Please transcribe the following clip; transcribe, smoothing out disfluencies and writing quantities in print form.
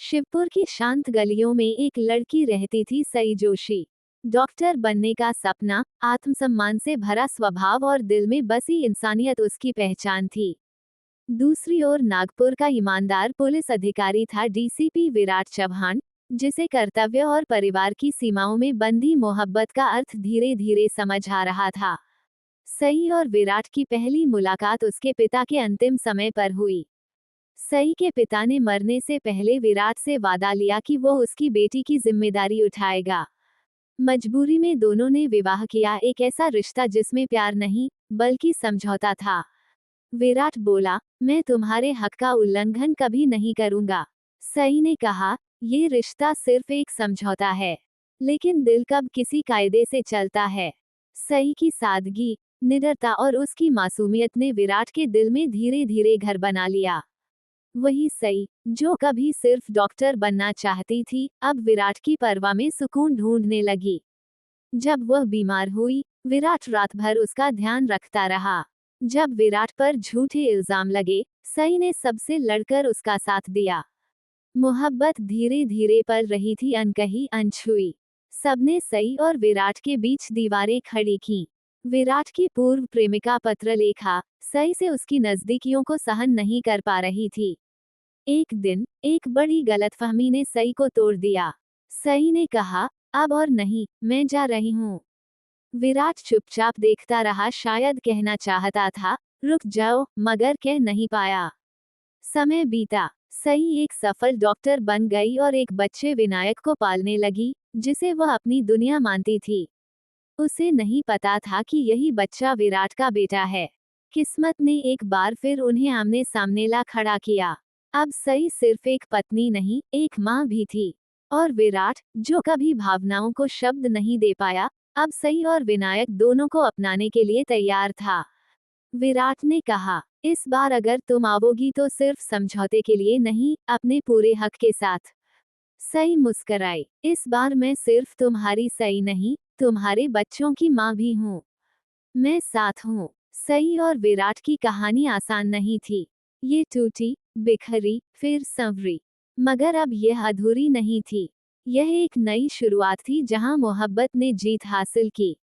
शिवपुर की शांत गलियों में एक लड़की रहती थी, सई जोशी। डॉक्टर बनने का सपना, आत्मसम्मान से भरा स्वभाव और दिल में बसी इंसानियत उसकी पहचान थी। दूसरी ओर नागपुर का ईमानदार पुलिस अधिकारी था डीसीपी विराट चव्हाण, जिसे कर्तव्य और परिवार की सीमाओं में बंधी मोहब्बत का अर्थ धीरे धीरे समझ आ रहा था। सई और विराट की पहली मुलाकात उसके पिता के अंतिम समय पर हुई। सई के पिता ने मरने से पहले विराट से वादा लिया कि वो उसकी बेटी की जिम्मेदारी उठाएगा। मजबूरी में दोनों ने विवाह किया, एक ऐसा रिश्ता जिसमें प्यार नहीं बल्कि समझौता था। विराट बोला, मैं तुम्हारे हक का उल्लंघन कभी नहीं करूंगा। सई ने कहा, ये रिश्ता सिर्फ एक समझौता है, लेकिन दिल कब किसी कायदे से चलता है। सई की सादगी, निडरता और उसकी मासूमियत ने विराट के दिल में धीरे धीरे घर बना लिया। वही सई, जो कभी सिर्फ डॉक्टर बनना चाहती थी, अब विराट की परवाह में सुकून ढूंढने लगी। जब वह बीमार हुई, विराट रात भर उसका ध्यान रखता रहा। जब विराट पर झूठे इल्जाम लगे, सई ने सबसे लड़कर उसका साथ दिया। मोहब्बत धीरे धीरे पल रही थी, अनकही अनछुई। सबने सई और विराट के बीच दीवारें खड़ी की। विराट की पूर्व प्रेमिका पत्र लेखा, सई से उसकी नजदीकियों को सहन नहीं कर पा रही थी। एक दिन, एक बड़ी गलतफहमी ने सई को तोड़ दिया। सई ने कहा, अब और नहीं, मैं जा रही हूँ। विराट चुपचाप देखता रहा, शायद कहना चाहता था, रुक जाओ, मगर कह नहीं पाया। समय बीता। सई एक सफल डॉक्टर बन गई और एक बच्चे विनायक को पालने लगी, जिसे वह अपनी दुनिया मानती थी। उसे नहीं पता था कि यही बच्चा विराट का बेटा है। किस्मत ने एक बार फिर उन्हें आमने सामने ला खड़ा किया। अब सई सिर्फ एक पत्नी नहीं, एक माँ भी थी। और विराट, जो कभी भावनाओं को शब्द नहीं दे पाया, अब सई और विनायक दोनों को अपनाने के लिए तैयार था। विराट ने कहा, इस बार अगर तुम आओगी तो सिर्फ समझौते के लिए नहीं, अपने पूरे हक के साथ। सई मुस्कराई, इस बार मैं सिर्फ तुम्हारी सई नहीं, तुम्हारे बच्चों की माँ भी हूँ। मैं साथ हूँ। सई और विराट की कहानी आसान नहीं थी। ये टूटी, बिखरी, फिर संवरी। मगर अब यह अधूरी नहीं थी। यह एक नई शुरुआत थी, जहां मोहब्बत ने जीत हासिल की।